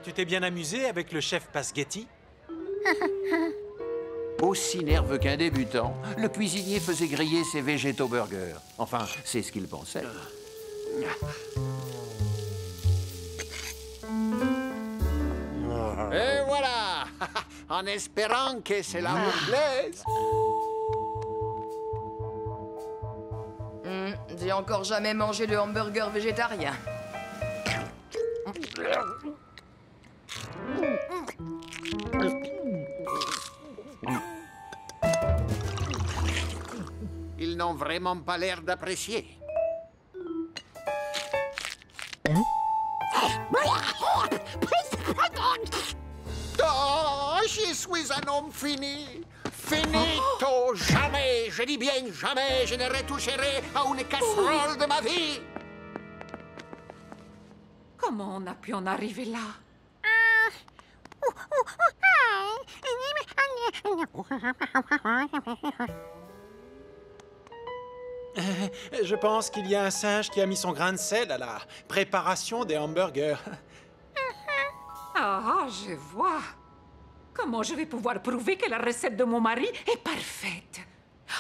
Tu t'es bien amusé avec le chef Pasghetti? Aussi nerveux qu'un débutant, le cuisinier faisait griller ses végétaux burgers. Enfin, c'est ce qu'il pensait. Et voilà! En espérant que cela vous plaise. J'ai encore jamais mangé de hamburger végétarien. Ils n'ont vraiment pas l'air d'apprécier. Oh, je suis un homme fini. Finito. Jamais, je dis bien jamais, je ne retoucherai à une casserole de ma vie. Comment on a pu en arriver là? Je pense qu'il y a un singe qui a mis son grain de sel à la préparation des hamburgers. Ah, je vois. Comment je vais pouvoir prouver que la recette de mon mari est parfaite?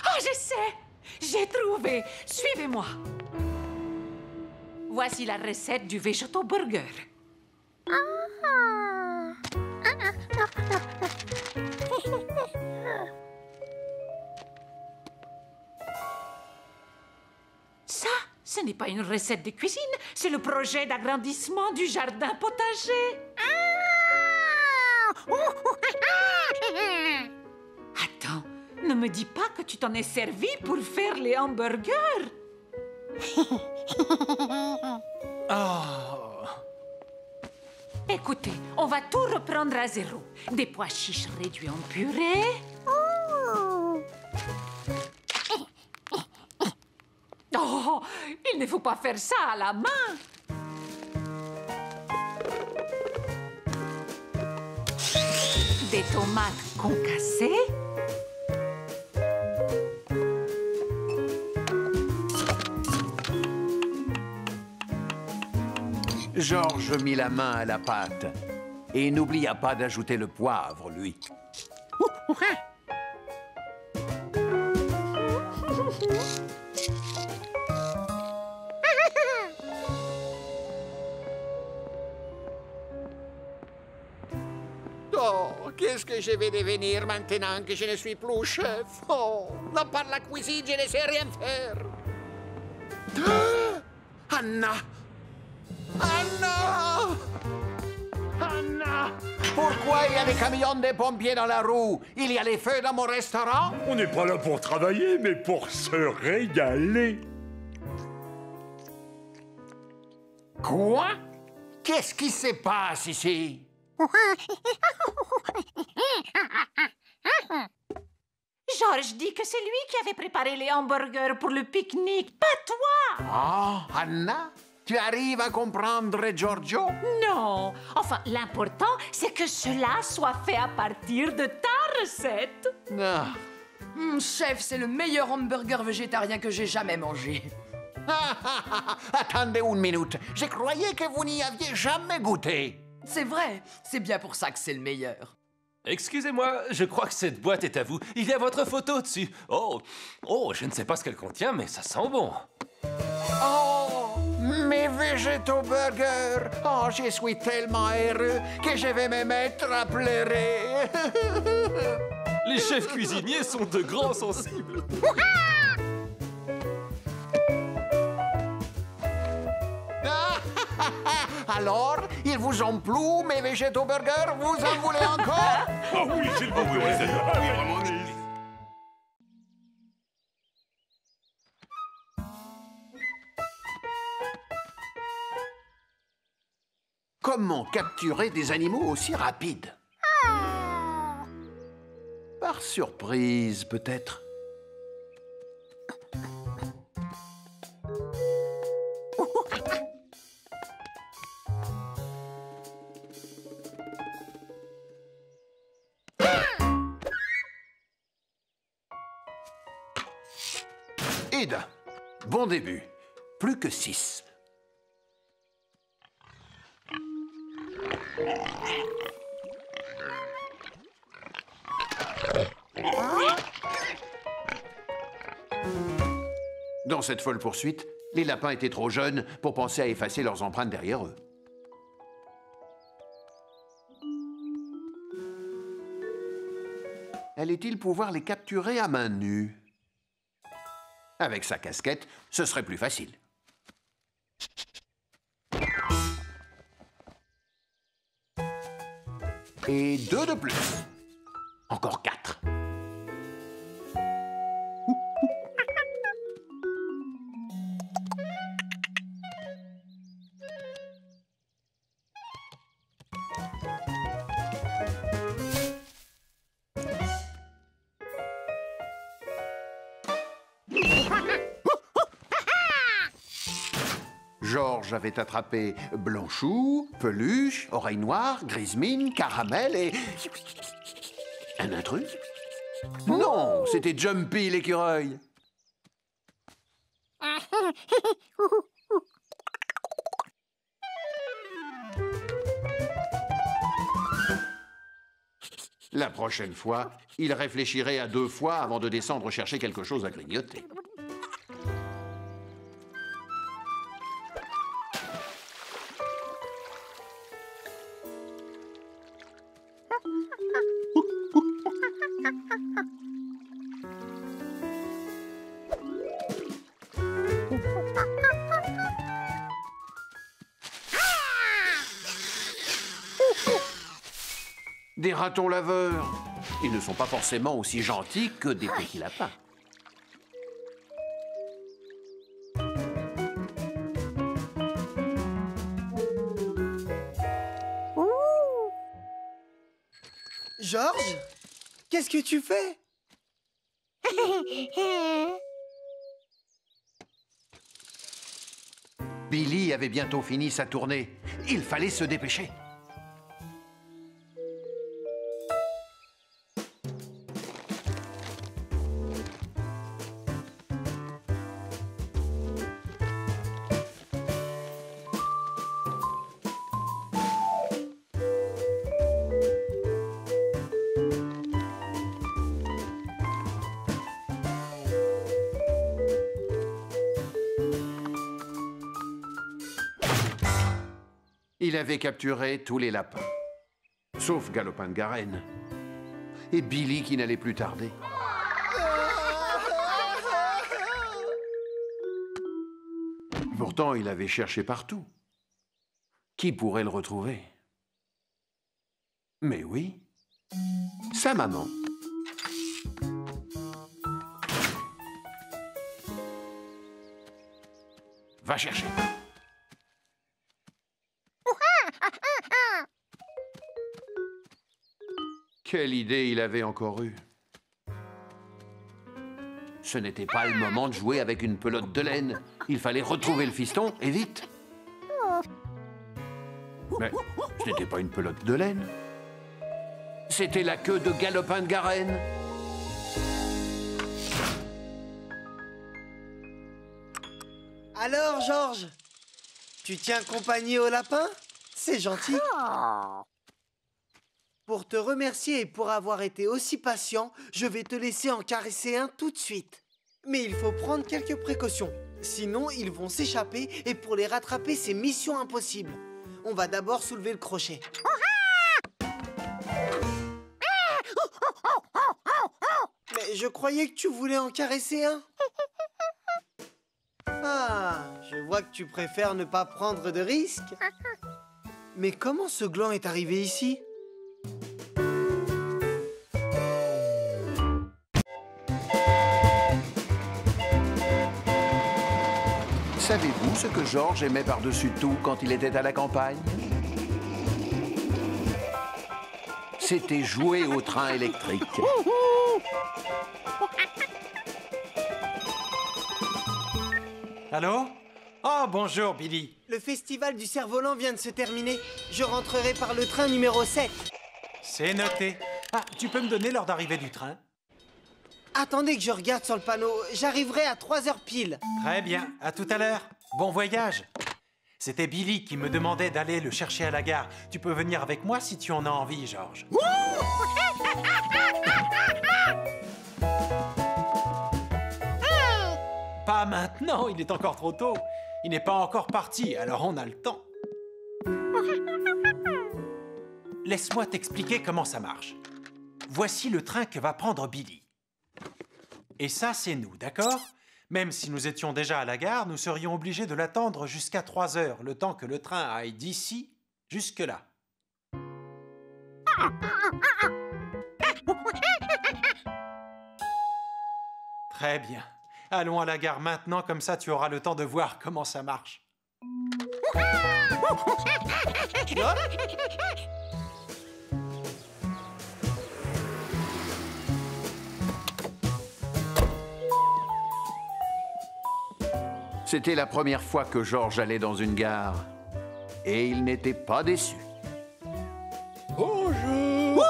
Ah, je sais! J'ai trouvé! Suivez-moi. Voici la recette du végétal burger. Ça, ce n'est pas une recette de cuisine, c'est le projet d'agrandissement du jardin potager. Attends, ne me dis pas que tu t'en es servi pour faire les hamburgers. Oh. Écoutez, on va tout reprendre à zéro. Des pois chiches réduits en purée. Oh, il ne faut pas faire ça à la main. Des tomates concassées. Georges mit la main à la pâte et n'oublia pas d'ajouter le poivre, lui. Oh, qu'est-ce que je vais devenir maintenant que je ne suis plus chef? Oh, à part la cuisine, je ne sais rien faire. Ah, Anna! Anna! Anna! Pourquoi il y a des camions de pompiers dans la roue? Il y a les feux dans mon restaurant? On n'est pas là pour travailler, mais pour se régaler. Quoi? Qu'est-ce qui se passe ici? Georges dit que c'est lui qui avait préparé les hamburgers pour le pique-nique, pas toi! Oh, Anna? Tu arrives à comprendre, Giorgio? Non! Enfin, l'important, c'est que cela soit fait à partir de ta recette. Ah. Chef, c'est le meilleur hamburger végétarien que j'ai jamais mangé. Attendez une minute. Je croyais que vous n'y aviez jamais goûté. C'est vrai, c'est bien pour ça que c'est le meilleur. Excusez-moi, je crois que cette boîte est à vous. Il y a votre photo dessus. Oh, je ne sais pas ce qu'elle contient, mais ça sent bon. Oh, mes végétaux burgers. Oh, je suis tellement heureux que je vais me mettre à pleurer. Les chefs cuisiniers sont de grands sensibles. Alors, ils vous ont plu, mes végétaux burgers? Vous en voulez encore? Ah oui, s'il vous plaît. Ah oui, vraiment. Comment capturer des animaux aussi rapides? Par surprise, peut-être. Ida, bon début. Plus que 6. Dans cette folle poursuite, les lapins étaient trop jeunes pour penser à effacer leurs empreintes derrière eux. Allait-il pouvoir les capturer à main nue? Avec sa casquette, ce serait plus facile. Et 2 de plus. Encore 4. Georges avait attrapé Blanchou, Peluche, Oreille Noire, Grismine, Caramel et... un intrus? Non, c'était Jumpy l'écureuil. La prochaine fois, il réfléchirait à 2 fois avant de descendre chercher quelque chose à grignoter. Des ratons laveurs. Ils ne sont pas forcément aussi gentils que des petits lapins. Georges, qu'est-ce que tu fais? Billy avait bientôt fini sa tournée. Il fallait se dépêcher. Il avait capturé tous les lapins, sauf Galopin de Garenne. Et Billy qui n'allait plus tarder. Pourtant, il avait cherché partout. Qui pourrait le retrouver? Mais oui, sa maman. Va chercher. Quelle idée il avait encore eue. Ce n'était pas le moment de jouer avec une pelote de laine. Il fallait retrouver le fiston, et vite. Mais ce n'était pas une pelote de laine. C'était la queue de Galopin de Garenne. Alors, Georges, tu tiens compagnie au lapin? C'est gentil. Pour te remercier et pour avoir été aussi patient, je vais te laisser en caresser un tout de suite. Mais il faut prendre quelques précautions. Sinon, ils vont s'échapper et pour les rattraper, c'est mission impossible. On va d'abord soulever le crochet. Mais je croyais que tu voulais en caresser un. Ah, je vois que tu préfères ne pas prendre de risques. Mais comment ce gland est arrivé ici? Savez-vous ce que Georges aimait par-dessus tout quand il était à la campagne? C'était jouer au train électrique. Allô? Oh, bonjour, Billy. Le festival du cerf-volant vient de se terminer. Je rentrerai par le train numéro 7. C'est noté. Ah, tu peux me donner l'heure d'arrivée du train? Attendez que je regarde sur le panneau. J'arriverai à 3 heures pile. Très bien. À tout à l'heure. Bon voyage. C'était Billy qui me demandait d'aller le chercher à la gare. Tu peux venir avec moi si tu en as envie, George. Pas maintenant, il est encore trop tôt. Il n'est pas encore parti, alors on a le temps. Laisse-moi t'expliquer comment ça marche. Voici le train que va prendre Billy. Et ça, c'est nous, d'accord? Même si nous étions déjà à la gare, nous serions obligés de l'attendre jusqu'à 3 heures, le temps que le train aille d'ici jusque-là. Très bien. Allons à la gare maintenant, comme ça tu auras le temps de voir comment ça marche. C'était la première fois que George allait dans une gare. Et il n'était pas déçu. Bonjour.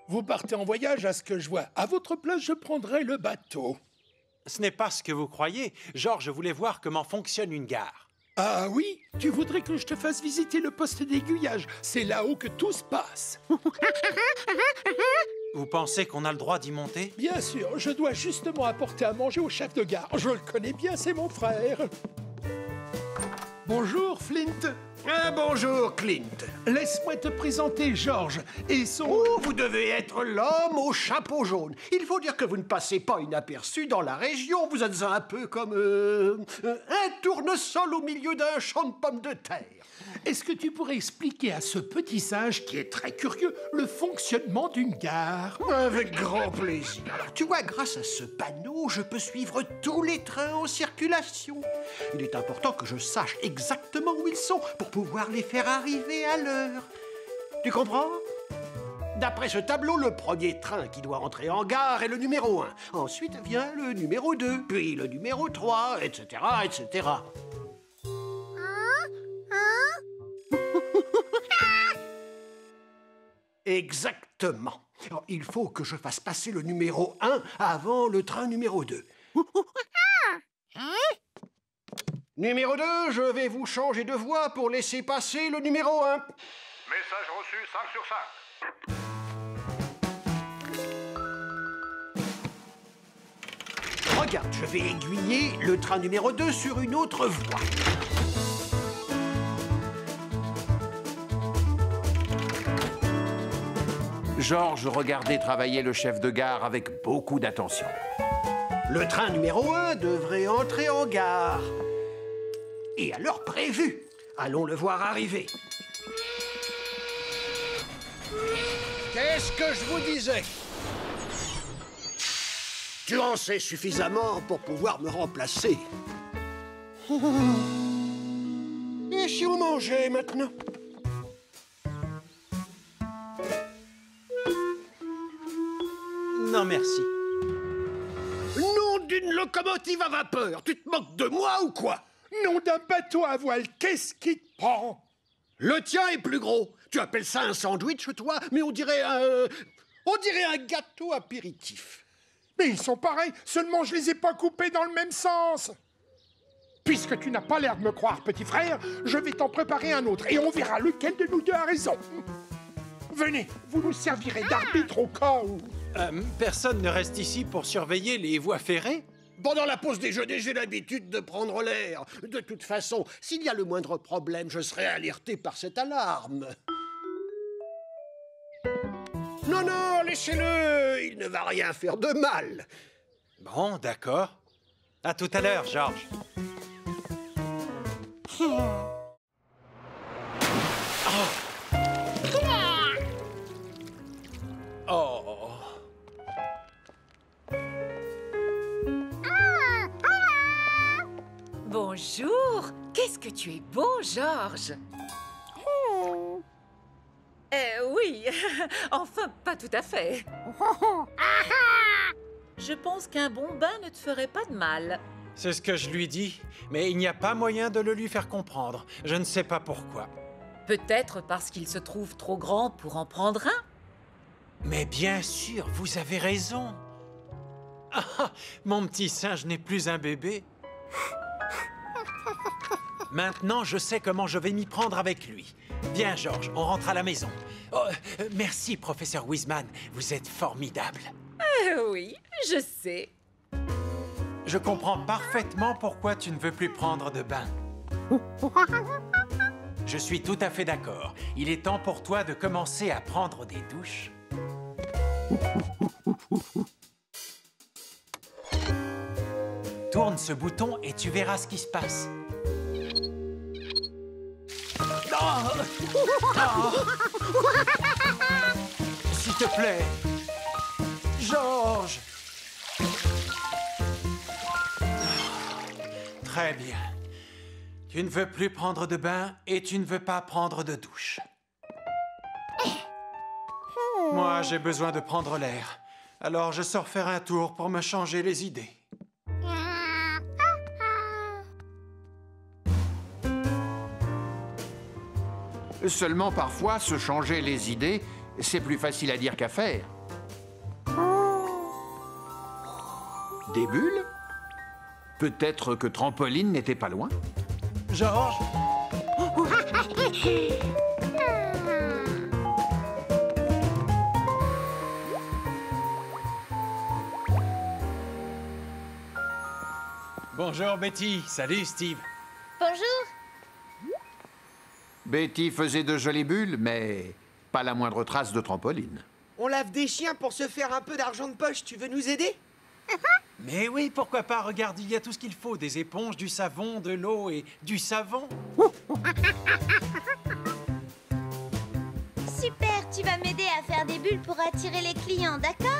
Vous partez en voyage à ce que je vois. À votre place, je prendrai le bateau. Ce n'est pas ce que vous croyez. George voulait voir comment fonctionne une gare. Ah oui? Tu voudrais que je te fasse visiter le poste d'aiguillage? C'est là-haut que tout se passe. Vous pensez qu'on a le droit d'y monter? Bien sûr, je dois justement apporter à manger au chef de gare. Je le connais bien, c'est mon frère. Bonjour, Flint. Bonjour, Clint. Laisse-moi te présenter George et son... Oh, vous devez être l'homme au chapeau jaune. Il faut dire que vous ne passez pas inaperçu dans la région. Vous êtes un peu comme un tournesol au milieu d'un champ de pommes de terre. Est-ce que tu pourrais expliquer à ce petit singe qui est très curieux le fonctionnement d'une gare? Avec grand plaisir. Alors, tu vois, grâce à ce panneau, je peux suivre tous les trains en circulation. Il est important que je sache exactement où ils sont pour pouvoir les faire arriver à l'heure. Tu comprends? D'après ce tableau, le premier train qui doit entrer en gare est le numéro 1. Ensuite vient le numéro 2, puis le numéro 3, etc., etc. Exactement. Alors, il faut que je fasse passer le numéro 1 avant le train numéro 2. Numéro 2, je vais vous changer de voie pour laisser passer le numéro 1. Message reçu 5 sur 5. Regarde, je vais aiguiller le train numéro 2 sur une autre voie. George regardait travailler le chef de gare avec beaucoup d'attention. Le train numéro 1 devrait entrer en gare. Et à l'heure prévue. Allons le voir arriver. Qu'est-ce que je vous disais? Tu en sais suffisamment pour pouvoir me remplacer. Et si on mangeait maintenant? Non, merci. Nom d'une locomotive à vapeur! Tu te moques de moi ou quoi? Nom d'un bateau à voile, qu'est-ce qui te prend? Le tien est plus gros. Tu appelles ça un sandwich, toi? Mais on dirait un gâteau apéritif. Mais ils sont pareils, seulement je les ai pas coupés dans le même sens. Puisque tu n'as pas l'air de me croire, petit frère, je vais t'en préparer un autre et on verra lequel de nous deux a raison. Venez, vous nous servirez d'arbitre au cas où. Personne ne reste ici pour surveiller les voies ferrées? Pendant la pause déjeuner, j'ai l'habitude de prendre l'air. De toute façon, s'il y a le moindre problème, je serai alerté par cette alarme. Non, non, laissez-le. Il ne va rien faire de mal. Bon, d'accord. À tout à l'heure, George. Oh. Bonjour. Qu'est-ce que tu es beau, George. Oui. Enfin, pas tout à fait. Je pense qu'un bon bain ne te ferait pas de mal. C'est ce que je lui dis, mais il n'y a pas moyen de le lui faire comprendre. Je ne sais pas pourquoi. Peut-être parce qu'il se trouve trop grand pour en prendre un. Mais bien sûr, vous avez raison. Ah, mon petit singe n'est plus un bébé. Maintenant, je sais comment je vais m'y prendre avec lui. Viens, George, on rentre à la maison. Oh, merci, professeur Wiseman. Vous êtes formidable. Oui, je sais. Je comprends parfaitement pourquoi tu ne veux plus prendre de bain. Je suis tout à fait d'accord. Il est temps pour toi de commencer à prendre des douches. Tourne ce bouton et tu verras ce qui se passe. Oh! Oh! S'il te plaît, George. Très bien. Tu ne veux plus prendre de bain et tu ne veux pas prendre de douche. Moi, j'ai besoin de prendre l'air. Alors, je sors faire un tour pour me changer les idées. Seulement, parfois, se changer les idées, c'est plus facile à dire qu'à faire. Des bulles? Peut-être que Trampoline n'était pas loin. George? Bonjour, Betty. Salut, Steve. Bonjour. Betty faisait de jolies bulles, mais pas la moindre trace de Trampoline. On lave des chiens pour se faire un peu d'argent de poche. Tu veux nous aider? Mais oui, pourquoi pas? Regarde, il y a tout ce qu'il faut. Des éponges, du savon, de l'eau et du savon. Super, tu vas m'aider à faire des bulles pour attirer les clients, d'accord?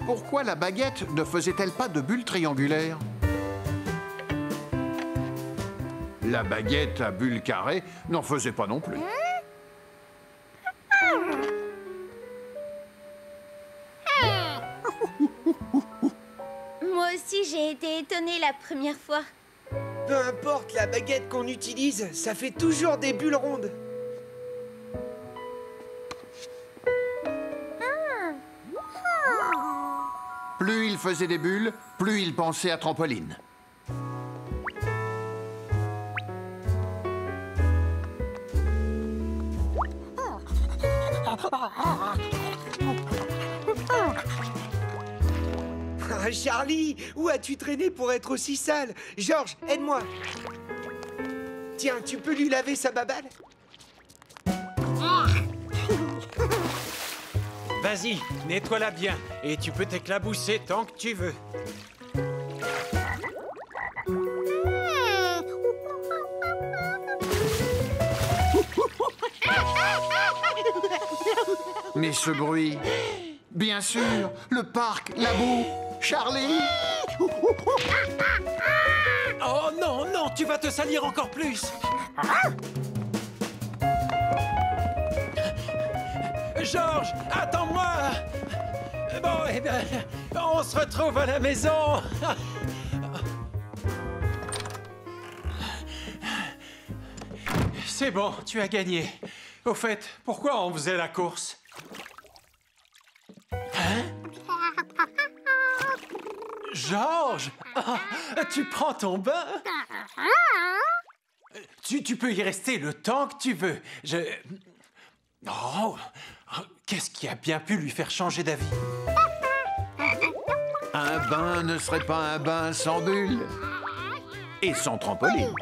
Pourquoi la baguette ne faisait-elle pas de bulles triangulaires? La baguette à bulles carrées n'en faisait pas non plus. Moi aussi, j'ai été étonnée la première fois. Peu importe la baguette qu'on utilise, ça fait toujours des bulles rondes. Plus il faisait des bulles, plus il pensait à Trampoline. Ah, Charlie, où as-tu traîné pour être aussi sale? George, aide-moi. Tiens, tu peux lui laver sa babale? Vas-y, nettoie-la bien. Et tu peux t'éclabousser tant que tu veux. Mais ce bruit... Bien sûr, le parc, la boue, Charlie. Oh non, non, tu vas te salir encore plus. George, attends-moi. Bon, eh bien, on se retrouve à la maison. C'est bon, tu as gagné. Au fait, pourquoi on faisait la course? Hein? George, tu prends ton bain? Tu peux y rester le temps que tu veux. Oh, qu'est-ce qui a bien pu lui faire changer d'avis? Un bain ne serait pas un bain sans bulles. Et sans Trampoline.